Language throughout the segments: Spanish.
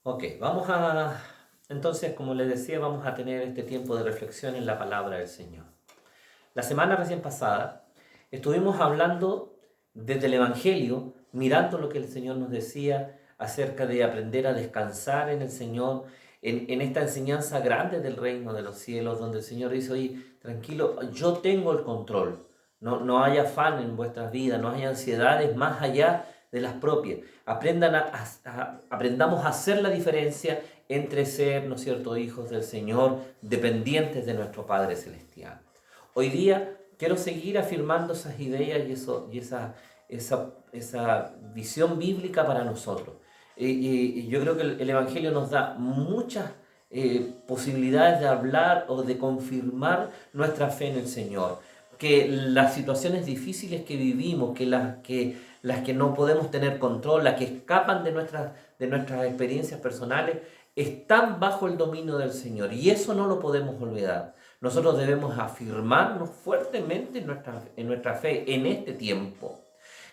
Ok, entonces, como les decía, vamos a tener este tiempo de reflexión en la palabra del Señor. La semana recién pasada estuvimos hablando desde el Evangelio, mirando lo que el Señor nos decía acerca de aprender a descansar en el Señor, en esta enseñanza grande del reino de los cielos, donde el Señor dice: oye, tranquilo, yo tengo el control. No hay afán en vuestras vidas, no hay ansiedades más allá de las propias. Aprendamos a hacer la diferencia entre ser, ¿no es cierto?, hijos del Señor, dependientes de nuestro Padre Celestial. Hoy día quiero seguir afirmando esas ideas esa visión bíblica para nosotros. Y yo creo que el Evangelio nos da muchas posibilidades de hablar o de confirmar nuestra fe en el Señor. Que las situaciones difíciles que vivimos, las que no podemos tener control, las que escapan de nuestras experiencias personales, están bajo el dominio del Señor. Y eso no lo podemos olvidar. Nosotros debemos afirmarnos fuertemente en nuestra fe en este tiempo.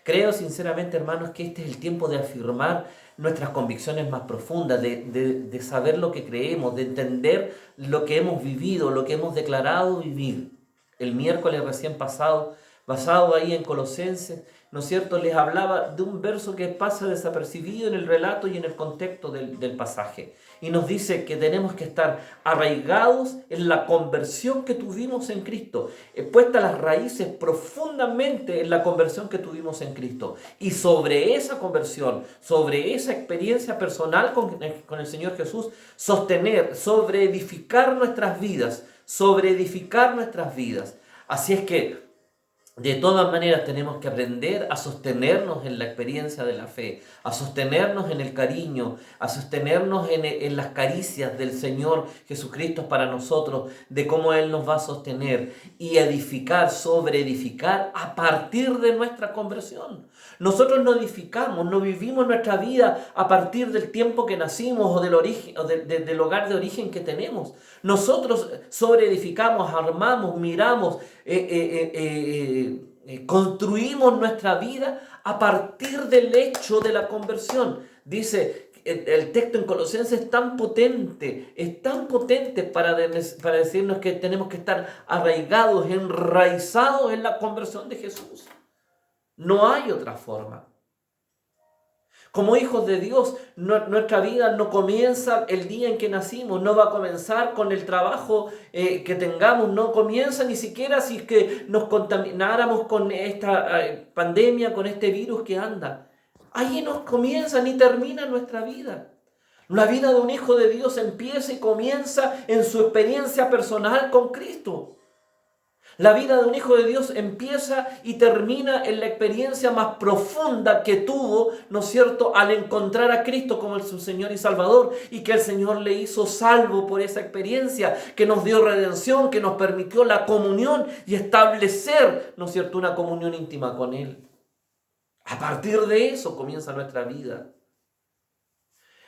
Creo sinceramente, hermanos, que este es el tiempo de afirmar nuestras convicciones más profundas, de saber lo que creemos, de entender lo que hemos vivido, lo que hemos declarado vivir. El miércoles recién pasado, basado ahí en Colosenses, ¿no es cierto?, les hablaba de un verso que pasa desapercibido en el relato y en el contexto del pasaje. Y nos dice que tenemos que estar arraigados en la conversión que tuvimos en Cristo, puestas las raíces profundamente en la conversión que tuvimos en Cristo. Y sobre esa conversión, sobre esa experiencia personal con el Señor Jesús, sostener, sobre edificar nuestras vidas, sobre edificar nuestras vidas. Así es que de todas maneras tenemos que aprender a sostenernos en la experiencia de la fe, a sostenernos en el cariño, a sostenernos en las caricias del Señor Jesucristo para nosotros, de cómo Él nos va a sostener y edificar, sobre edificar a partir de nuestra conversión. Nosotros no edificamos, no vivimos nuestra vida a partir del tiempo que nacimos o del origen, del hogar de origen que tenemos. Nosotros sobre edificamos, armamos, miramos, construimos nuestra vida a partir del hecho de la conversión. Dice el texto en Colosenses es tan potente para decirnos que tenemos que estar arraigados, enraizados en la conversión de Jesús. No hay otra forma. Como hijos de Dios, nuestra vida no comienza el día en que nacimos, no va a comenzar con el trabajo que tengamos, no comienza ni siquiera si es que nos contamináramos con esta pandemia, con este virus que anda. Ahí no comienza ni termina nuestra vida. La vida de un hijo de Dios empieza y comienza en su experiencia personal con Cristo. La vida de un hijo de Dios empieza y termina en la experiencia más profunda que tuvo, ¿no es cierto?, al encontrar a Cristo como su Señor y Salvador, y que el Señor le hizo salvo por esa experiencia, que nos dio redención, que nos permitió la comunión y establecer, ¿no es cierto?, una comunión íntima con Él. A partir de eso comienza nuestra vida.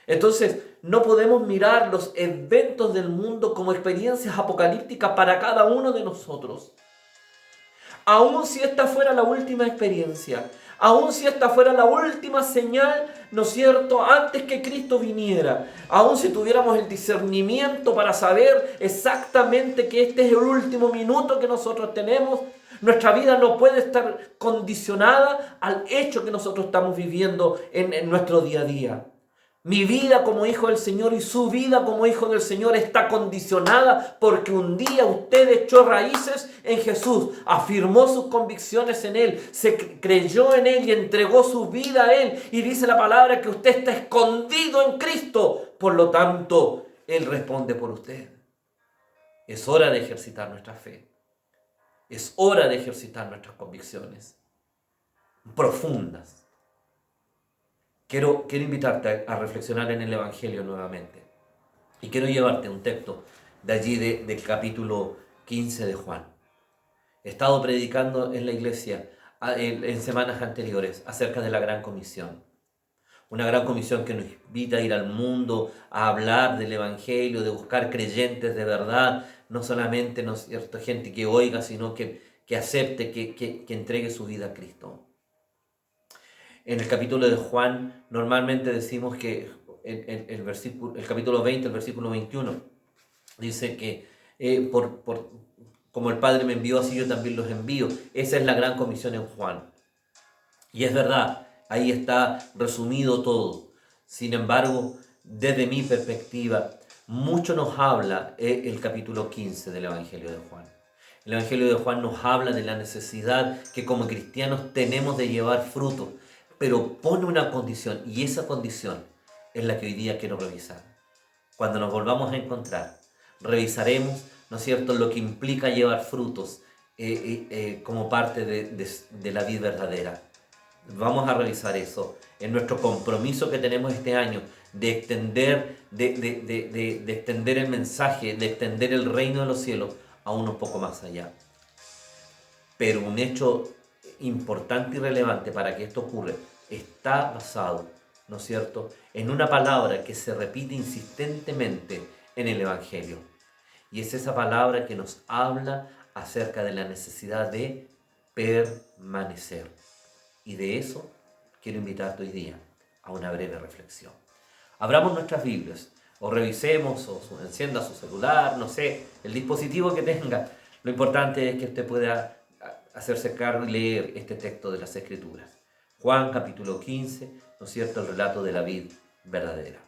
Entonces, no podemos mirar los eventos del mundo como experiencias apocalípticas para cada uno de nosotros. Aun si esta fuera la última experiencia, aun si esta fuera la última señal, ¿no es cierto?, antes que Cristo viniera, aun si tuviéramos el discernimiento para saber exactamente que este es el último minuto que nosotros tenemos, nuestra vida no puede estar condicionada al hecho que nosotros estamos viviendo en nuestro día a día. Mi vida como hijo del Señor y su vida como hijo del Señor está condicionada porque un día usted echó raíces en Jesús, afirmó sus convicciones en Él, se creyó en Él y entregó su vida a Él. Y dice la palabra que usted está escondido en Cristo. Por lo tanto, Él responde por usted. Es hora de ejercitar nuestra fe. Es hora de ejercitar nuestras convicciones profundas. Quiero invitarte a reflexionar en el Evangelio nuevamente. Y quiero llevarte un texto de allí del capítulo 15 de Juan. He estado predicando en la iglesia en semanas anteriores acerca de la Gran Comisión. Una gran comisión que nos invita a ir al mundo, a hablar del Evangelio, de buscar creyentes de verdad. No solamente, ¿no es cierto?, gente que oiga, sino que acepte, que entregue su vida a Cristo. En el capítulo de Juan normalmente decimos que el capítulo 20, el versículo 21, dice que como el Padre me envió, así yo también los envío. Esa es la gran comisión en Juan. Y es verdad, ahí está resumido todo. Sin embargo, desde mi perspectiva, mucho nos habla el capítulo 15 del Evangelio de Juan. El Evangelio de Juan nos habla de la necesidad que como cristianos tenemos de llevar fruto, pero pone una condición, y esa condición es la que hoy día quiero revisar. Cuando nos volvamos a encontrar, revisaremos, ¿no es cierto?, lo que implica llevar frutos como parte de la vida verdadera. Vamos a revisar eso en nuestro compromiso que tenemos este año de extender, de extender el mensaje, de extender el reino de los cielos aún un poco más allá. Pero un hecho importante y relevante para que esto ocurra está basado, ¿no es cierto?, en una palabra que se repite insistentemente en el Evangelio. Y es esa palabra que nos habla acerca de la necesidad de permanecer. Y de eso quiero invitarte hoy día a una breve reflexión. Abramos nuestras Biblias, o revisemos, o encienda su celular, no sé, el dispositivo que tenga. Lo importante es que usted pueda hacerse cargo y leer este texto de las Escrituras. Juan capítulo 15, ¿no es cierto?, el relato de la vid verdadera.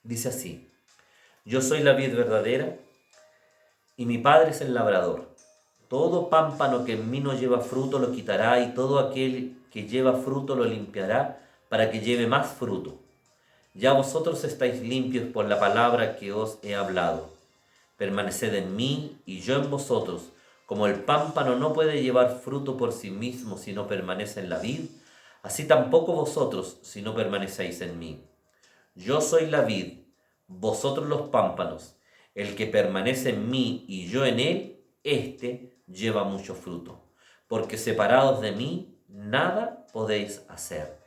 Dice así: yo soy la vid verdadera y mi Padre es el labrador. Todo pámpano que en mí no lleva fruto lo quitará, y todo aquel que lleva fruto lo limpiará, para que lleve más fruto. Ya vosotros estáis limpios por la palabra que os he hablado. Permaneced en mí y yo en vosotros. Como el pámpano no puede llevar fruto por sí mismo si no permanece en la vid, así tampoco vosotros si no permanecéis en mí. Yo soy la vid, vosotros los pámpanos. El que permanece en mí y yo en él, éste lleva mucho fruto, porque separados de mí nada podéis hacer.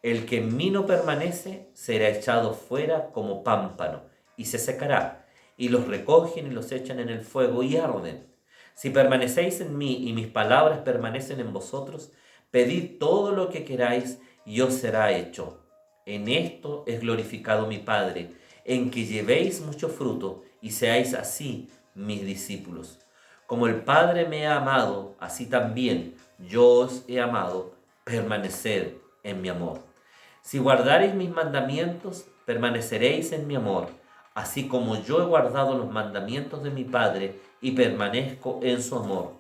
El que en mí no permanece será echado fuera como pámpano y se secará, y los recogen y los echan en el fuego y arden. Si permanecéis en mí y mis palabras permanecen en vosotros, pedid todo lo que queráis y os será hecho. En esto es glorificado mi Padre, en que llevéis mucho fruto y seáis así mis discípulos. Como el Padre me ha amado, así también yo os he amado, permaneced en mi amor. Si guardareis mis mandamientos, permaneceréis en mi amor, así como yo he guardado los mandamientos de mi Padre y permanezco en su amor.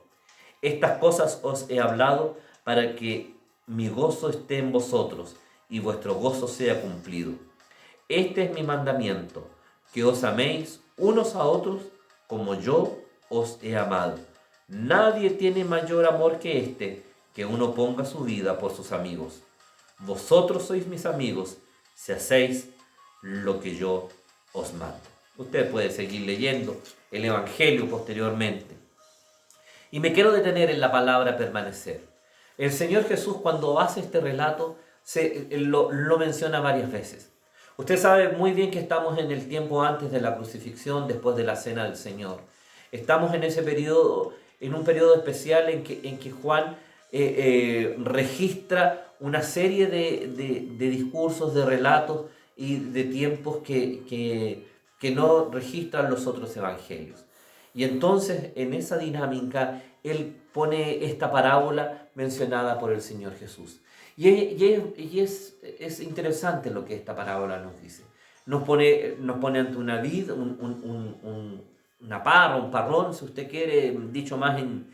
Estas cosas os he hablado para que mi gozo esté en vosotros y vuestro gozo sea cumplido. Este es mi mandamiento, que os améis unos a otros como yo os he amado. Nadie tiene mayor amor que este, que uno ponga su vida por sus amigos. Vosotros sois mis amigos si hacéis lo que yo os mando. Usted puede seguir leyendo el Evangelio posteriormente. Y me quiero detener en la palabra permanecer. El Señor Jesús, cuando hace este relato, lo menciona varias veces. Usted sabe muy bien que estamos en el tiempo antes de la crucifixión, después de la cena del Señor. Estamos en ese periodo, en un periodo especial en que Juan registra una serie de discursos, de relatos y de tiempos que no registran los otros evangelios. Y entonces, en esa dinámica, él pone esta parábola mencionada por el Señor Jesús. Y es interesante lo que esta parábola nos dice. Nos pone ante una vid, una parra, un parrón, si usted quiere, dicho más en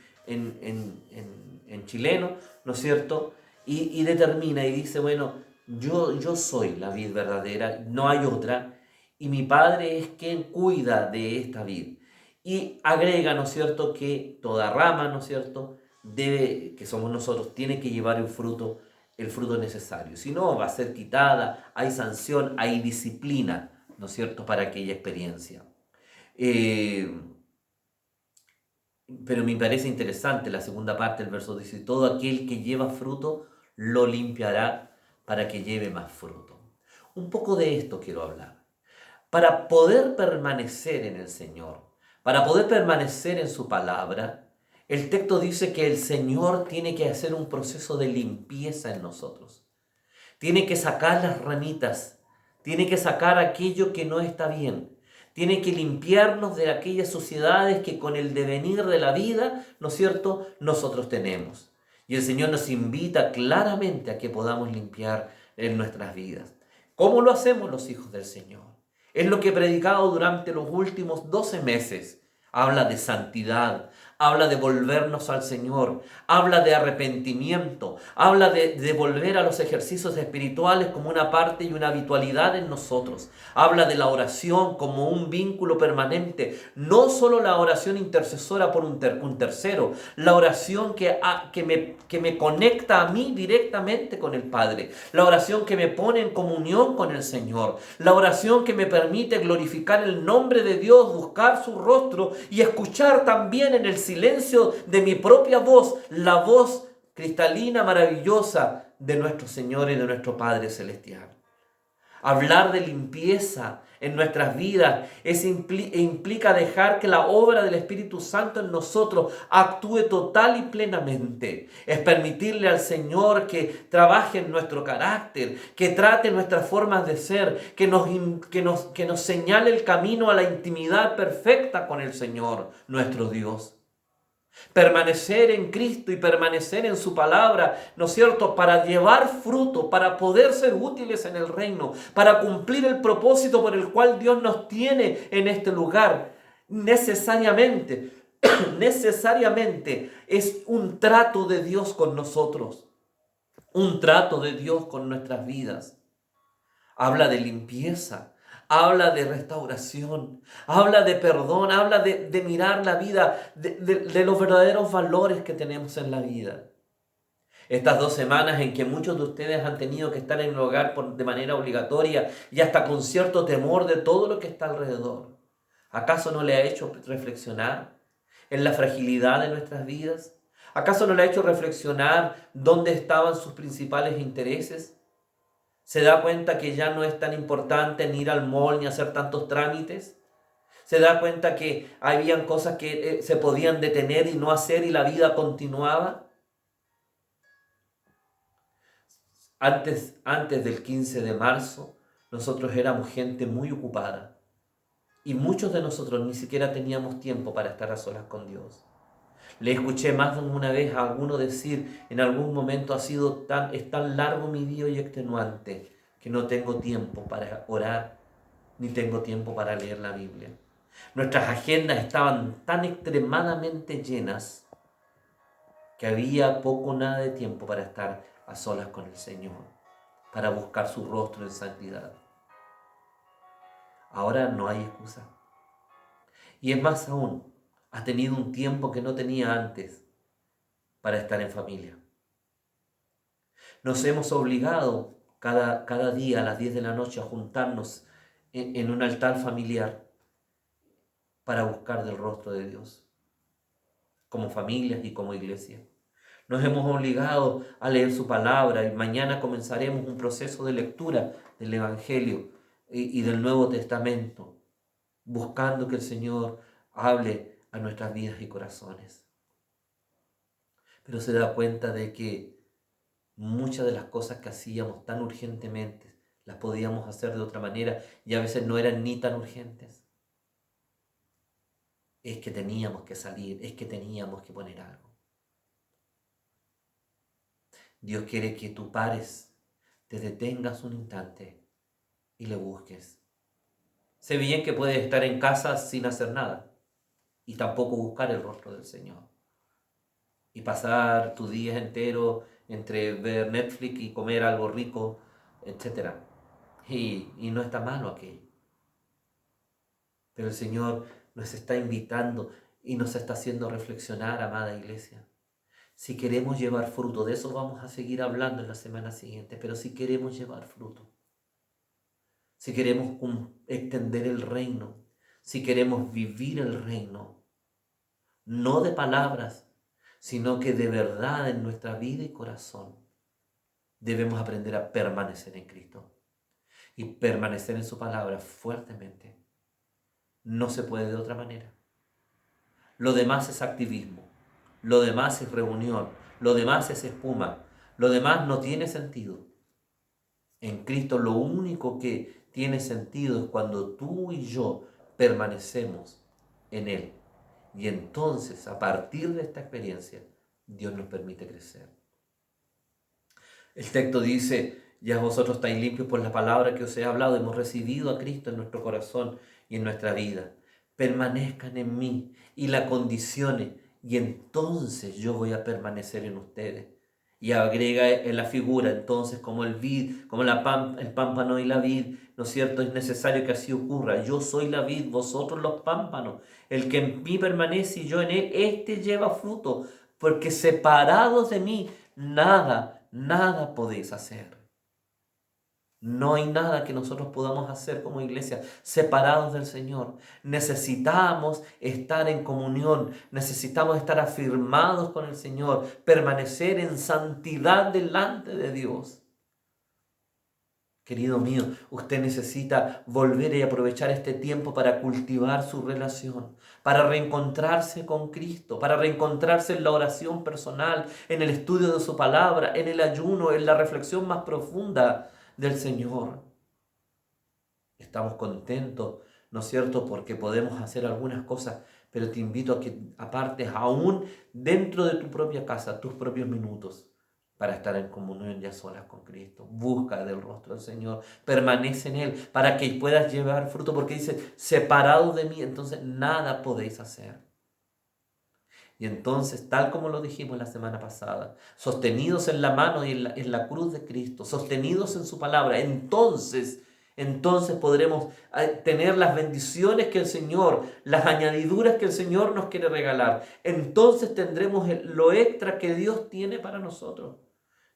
chileno, ¿no es cierto? Y determina y dice, bueno, yo soy la vid verdadera, no hay otra, y mi Padre es quien cuida de esta vid. Y agrega, ¿no es cierto?, que toda rama, ¿no es cierto?, que somos nosotros, tiene que llevar el fruto necesario. Si no, va a ser quitada, hay sanción, hay disciplina, ¿no es cierto?, para aquella experiencia. Pero me parece interesante la segunda parte del verso, dice, todo aquel que lleva fruto lo limpiará para que lleve más fruto. Un poco de esto quiero hablar. Para poder permanecer en el Señor, para poder permanecer en su palabra, el texto dice que el Señor tiene que hacer un proceso de limpieza en nosotros. Tiene que sacar las ramitas, tiene que sacar aquello que no está bien. Tiene que limpiarnos de aquellas suciedades que con el devenir de la vida, ¿no es cierto?, nosotros tenemos. Y el Señor nos invita claramente a que podamos limpiar en nuestras vidas. ¿Cómo lo hacemos los hijos del Señor? Es lo que he predicado durante los últimos 12 meses. Habla de santidad, habla de volvernos al Señor, habla de arrepentimiento, habla de volver a los ejercicios espirituales como una parte y una habitualidad en nosotros. Habla de la oración como un vínculo permanente, no solo la oración intercesora por un tercero, la oración que me conecta a mí directamente con el Padre, la oración que me pone en comunión con el Señor, la oración que me permite glorificar el nombre de Dios, buscar su rostro y escuchar también en el silencio de mi propia voz, la voz cristalina, maravillosa de nuestro Señor y de nuestro Padre Celestial. Hablar de limpieza en nuestras vidas implica dejar que la obra del Espíritu Santo en nosotros actúe total y plenamente. Es permitirle al Señor que trabaje en nuestro carácter, que trate nuestras formas de ser, que nos señale el camino a la intimidad perfecta con el Señor, nuestro Dios. Permanecer en Cristo y permanecer en su palabra, ¿no es cierto?, para llevar fruto, para poder ser útiles en el reino, para cumplir el propósito por el cual Dios nos tiene en este lugar. Necesariamente es un trato de Dios con nosotros, un trato de Dios con nuestras vidas. Habla de limpieza, habla de restauración, habla de perdón, habla de mirar la vida, de los verdaderos valores que tenemos en la vida. Estas 2 semanas en que muchos de ustedes han tenido que estar en el hogar de manera obligatoria y hasta con cierto temor de todo lo que está alrededor, ¿acaso no le ha hecho reflexionar en la fragilidad de nuestras vidas? ¿Acaso no le ha hecho reflexionar dónde estaban sus principales intereses? ¿Se da cuenta que ya no es tan importante ni ir al mall ni hacer tantos trámites? ¿Se da cuenta que habían cosas que se podían detener y no hacer y la vida continuaba? Antes del 15 de marzo, nosotros éramos gente muy ocupada y muchos de nosotros ni siquiera teníamos tiempo para estar a solas con Dios. Le escuché más de una vez a alguno decir, en algún momento es tan largo mi día y extenuante que no tengo tiempo para orar, ni tengo tiempo para leer la Biblia. Nuestras agendas estaban tan extremadamente llenas que había poco o nada de tiempo para estar a solas con el Señor, para buscar su rostro en santidad. Ahora no hay excusa. Y es más aún, ha tenido un tiempo que no tenía antes para estar en familia. Nos hemos obligado cada día a las 10 de la noche a juntarnos en un altar familiar para buscar del rostro de Dios, como familias y como iglesia. Nos hemos obligado a leer su palabra y mañana comenzaremos un proceso de lectura del Evangelio y del Nuevo Testamento, buscando que el Señor hable a nuestras vidas y corazones. Pero se da cuenta de que muchas de las cosas que hacíamos tan urgentemente las podíamos hacer de otra manera y a veces no eran ni tan urgentes. Es que teníamos que salir, es que teníamos que poner algo. Dios quiere que tú pares, te detengas un instante y le busques. Sé bien que puedes estar en casa sin hacer nada y tampoco buscar el rostro del Señor. Y pasar tus días enteros entre ver Netflix y comer algo rico, etc. Y no está malo aquello. Pero el Señor nos está invitando y nos está haciendo reflexionar, amada iglesia. Si queremos llevar fruto, de eso vamos a seguir hablando en la semana siguiente, pero si queremos llevar fruto, si queremos extender el reino, si queremos vivir el reino, no de palabras, sino que de verdad en nuestra vida y corazón, debemos aprender a permanecer en Cristo y permanecer en su palabra fuertemente. No se puede de otra manera. Lo demás es activismo, lo demás es reunión, lo demás es espuma, lo demás no tiene sentido. En Cristo lo único que tiene sentido es cuando tú y yo permanecemos en Él. Y entonces, a partir de esta experiencia, Dios nos permite crecer. El texto dice: ya vosotros estáis limpios por la palabra que os he hablado. Hemos recibido a Cristo en nuestro corazón y en nuestra vida. Permanezcan en mí y la condicione, y entonces yo voy a permanecer en ustedes. Y agrega en la figura, entonces, como el pámpano y la vid, ¿no es cierto? Es necesario que así ocurra. Yo soy la vid, vosotros los pámpanos. El que en mí permanece y yo en él, éste lleva fruto, porque separados de mí, nada podéis hacer. No hay nada que nosotros podamos hacer como iglesia separados del Señor. Necesitamos estar en comunión, necesitamos estar afirmados con el Señor, permanecer en santidad delante de Dios. Querido mío, usted necesita volver y aprovechar este tiempo para cultivar su relación, para reencontrarse con Cristo, para reencontrarse en la oración personal, en el estudio de su palabra, en el ayuno, en la reflexión más profunda del Señor. Estamos contentos, ¿no es cierto?, porque podemos hacer algunas cosas, pero te invito a que apartes aún dentro de tu propia casa tus propios minutos para estar en comunión ya solas con Cristo. Busca del rostro del Señor, permanece en Él para que puedas llevar fruto, porque dice: separados de mí, entonces nada podéis hacer. Y entonces, tal como lo dijimos la semana pasada, sostenidos en la mano y en la cruz de Cristo, sostenidos en su palabra, entonces podremos tener las bendiciones que el Señor, las añadiduras que el Señor nos quiere regalar. Entonces tendremos lo extra que Dios tiene para nosotros,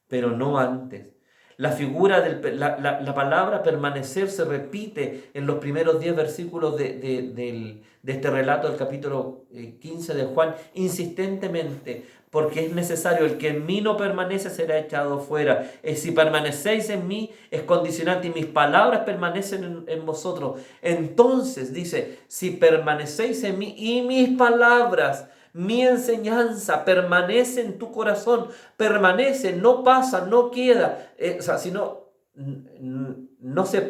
pero no antes. La palabra permanecer se repite en los primeros 10 versículos de este relato del capítulo 15 de Juan, insistentemente, porque es necesario: el que en mí no permanece será echado fuera. Si permanecéis en mí, es condicionante, y mis palabras permanecen en vosotros. Entonces dice: si permanecéis en mí y mis palabras, mi enseñanza permanece en tu corazón, permanece, no pasa, no queda,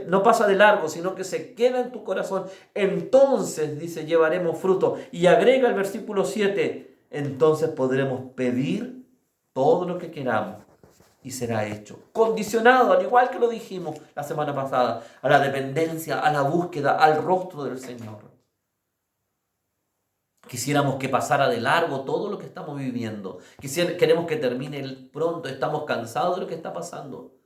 no pasa de largo, sino que se queda en tu corazón. Entonces, dice, llevaremos fruto. Y agrega el versículo 7, entonces podremos pedir todo lo que queramos y será hecho. Condicionado, al igual que lo dijimos la semana pasada, a la dependencia, a la búsqueda, al rostro del Señor. Quisiéramos que pasara de largo todo lo que estamos viviendo. Queremos que termine pronto. Estamos cansados de lo que está pasando.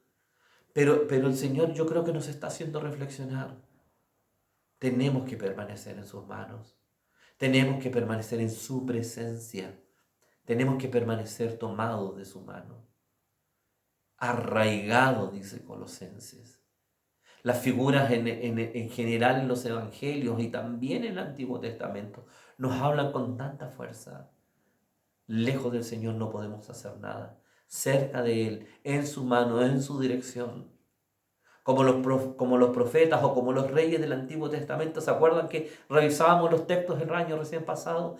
Pero el Señor, yo creo que nos está haciendo reflexionar. Tenemos que permanecer en sus manos. Tenemos que permanecer en su presencia. Tenemos que permanecer tomados de su mano. Arraigados, dice Colosenses. Las figuras en general en los evangelios y también en el Antiguo Testamento nos hablan con tanta fuerza. Lejos del Señor no podemos hacer nada. Cerca de Él, en su mano, en su dirección. Como los profetas o como los reyes del Antiguo Testamento. ¿Se acuerdan que revisábamos los textos del año recién pasado?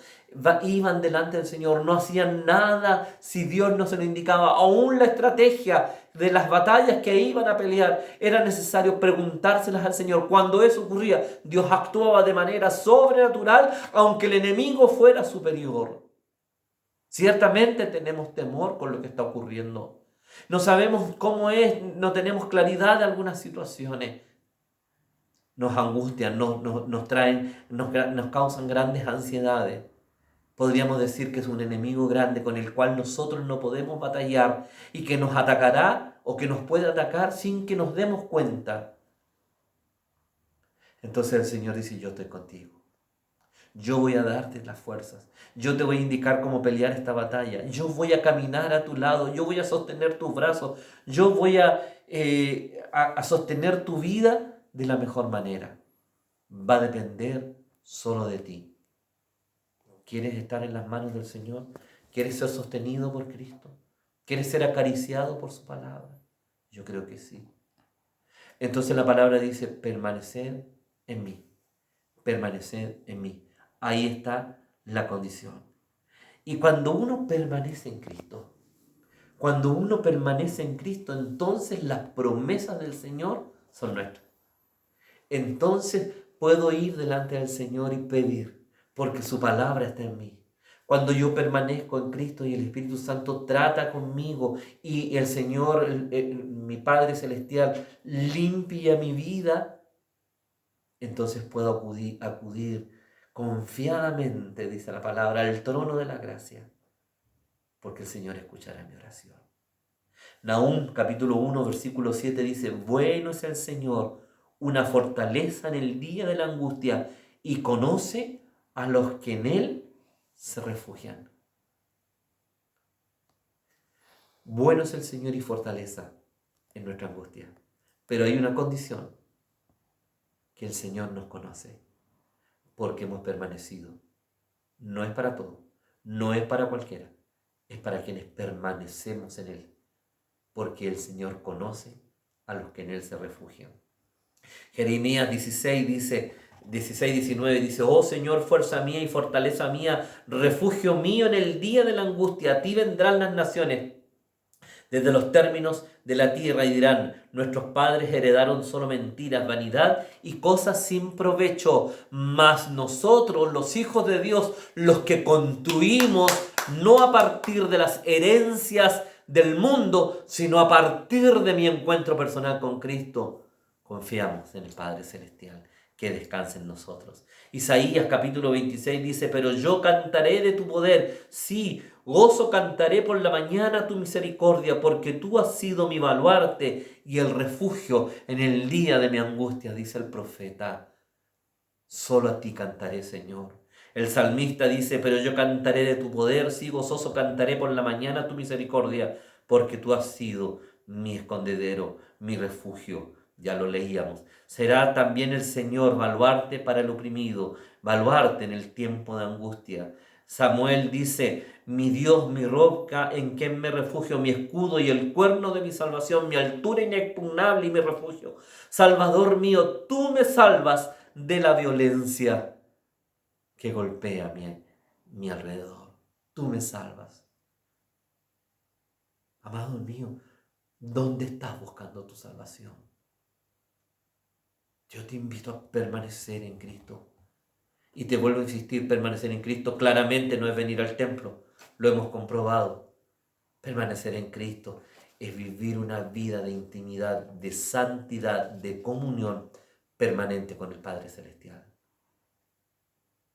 Iban delante del Señor, no hacían nada si Dios no se lo indicaba. Aún la estrategia de las batallas que iban a pelear, era necesario preguntárselas al Señor. Cuando eso ocurría, Dios actuaba de manera sobrenatural, aunque el enemigo fuera superior. Ciertamente tenemos temor con lo que está ocurriendo. No sabemos cómo es, no tenemos claridad de algunas situaciones. Nos angustian, nos causan grandes ansiedades. Podríamos decir que es un enemigo grande con el cual nosotros no podemos batallar y que nos atacará o que nos puede atacar sin que nos demos cuenta. Entonces el Señor dice: yo estoy contigo. Yo voy a darte las fuerzas. Yo te voy a indicar cómo pelear esta batalla. Yo voy a caminar a tu lado. Yo voy a sostener tus brazos. Yo voy a sostener tu vida de la mejor manera. Va a depender solo de ti. ¿Quieres estar en las manos del Señor? ¿Quieres ser sostenido por Cristo? ¿Quieres ser acariciado por su palabra? Yo creo que sí. Entonces la palabra dice: permaneced en mí. Permaneced en mí. Ahí está la condición. Y cuando uno permanece en Cristo, entonces las promesas del Señor son nuestras. entonces puedo ir delante del Señor y pedir, porque su palabra está en mí. Cuando yo permanezco en Cristo y el Espíritu Santo trata conmigo y el Señor, mi Padre Celestial, limpia mi vida, entonces puedo acudir confiadamente, dice la palabra, al trono de la gracia, porque el Señor escuchará mi oración. Nahum capítulo 1 versículo 7 dice, bueno es el Señor, una fortaleza en el día de la angustia, y conoce a los que en Él se refugian. Bueno es el Señor y fortaleza en nuestra angustia, pero hay una condición, que el Señor nos conoce, porque hemos permanecido. No es para todo, no es para cualquiera, es para quienes permanecemos en Él, porque el Señor conoce a los que en Él se refugian. Jeremías 19 dice, oh Señor, fuerza mía y fortaleza mía, refugio mío en el día de la angustia, a ti vendrán las naciones desde los términos de la tierra y dirán, nuestros padres heredaron solo mentiras, vanidad y cosas sin provecho, mas nosotros, los hijos de Dios, los que construimos no a partir de las herencias del mundo, sino a partir de mi encuentro personal con Cristo, confiamos en el Padre Celestial, que descanse en nosotros. Isaías capítulo 26 dice, pero yo cantaré de tu poder, sí, gozo cantaré por la mañana tu misericordia, porque tú has sido mi baluarte y el refugio en el día de mi angustia, dice el profeta. Solo a ti cantaré, Señor. El salmista dice, pero yo cantaré de tu poder, sí, gozoso cantaré por la mañana tu misericordia, porque tú has sido mi escondedero, mi refugio. Ya lo leíamos. Será también el Señor baluarte para el oprimido, baluarte en el tiempo de angustia. Samuel dice, mi Dios, mi roca, en quien me refugio, mi escudo y el cuerno de mi salvación, mi altura inexpugnable y mi refugio. Salvador mío, tú me salvas de la violencia que golpea mi alrededor. Tú me salvas. Amado mío, ¿dónde estás buscando tu salvación? Yo te invito a permanecer en Cristo. Y te vuelvo a insistir, permanecer en Cristo claramente no es venir al templo. Lo hemos comprobado. Permanecer en Cristo es vivir una vida de intimidad, de santidad, de comunión permanente con el Padre Celestial.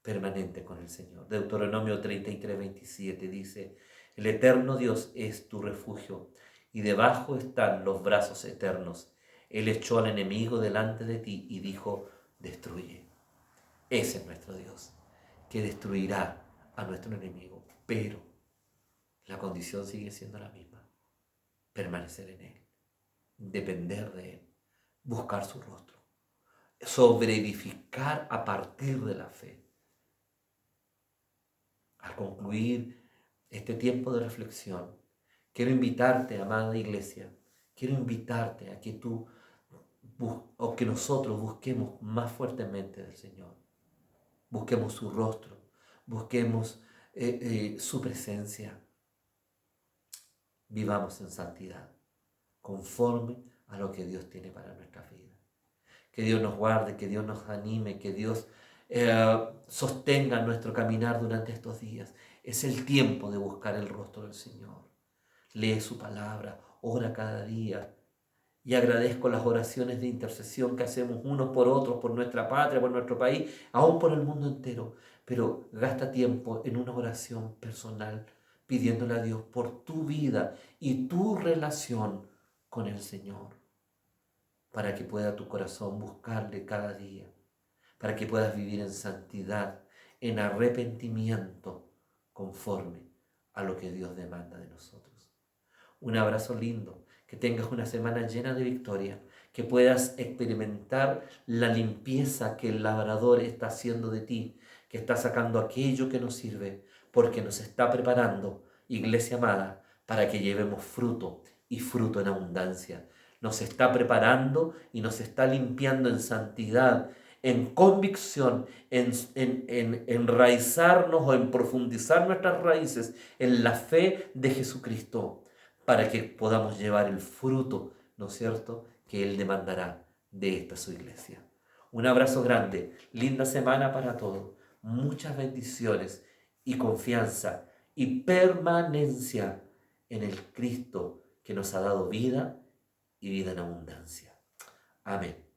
Permanente con el Señor. Deuteronomio 33, 27 dice, el eterno Dios es tu refugio y debajo están los brazos eternos. Él echó al enemigo delante de ti y dijo, destruye. Ese es nuestro Dios, que destruirá a nuestro enemigo, pero la condición sigue siendo la misma, permanecer en Él, depender de Él, buscar su rostro, sobreedificar a partir de la fe. Al concluir este tiempo de reflexión, quiero invitarte, amada iglesia, quiero invitarte a que o que nosotros busquemos más fuertemente del Señor. Busquemos su rostro, busquemos su presencia. Vivamos en santidad, conforme a lo que Dios tiene para nuestra vida. Que Dios nos guarde, que Dios nos anime, que Dios sostenga nuestro caminar durante estos días. Es el tiempo de buscar el rostro del Señor. Lee su palabra, ora cada día. Y agradezco las oraciones de intercesión que hacemos unos por otros, por nuestra patria, por nuestro país, aún por el mundo entero. Pero gasta tiempo en una oración personal, pidiéndole a Dios por tu vida y tu relación con el Señor, para que pueda tu corazón buscarle cada día, para que puedas vivir en santidad, en arrepentimiento, conforme a lo que Dios demanda de nosotros. Un abrazo lindo, que tengas una semana llena de victoria, que puedas experimentar la limpieza que el labrador está haciendo de ti, que está sacando aquello que nos sirve, porque nos está preparando, iglesia amada, para que llevemos fruto y fruto en abundancia. Nos está preparando y nos está limpiando en santidad, en convicción, en enraizarnos o en profundizar nuestras raíces en la fe de Jesucristo, para que podamos llevar el fruto, ¿no es cierto?, que Él demandará de esta su iglesia. Un abrazo grande, linda semana para todos, muchas bendiciones y confianza y permanencia en el Cristo que nos ha dado vida y vida en abundancia. Amén.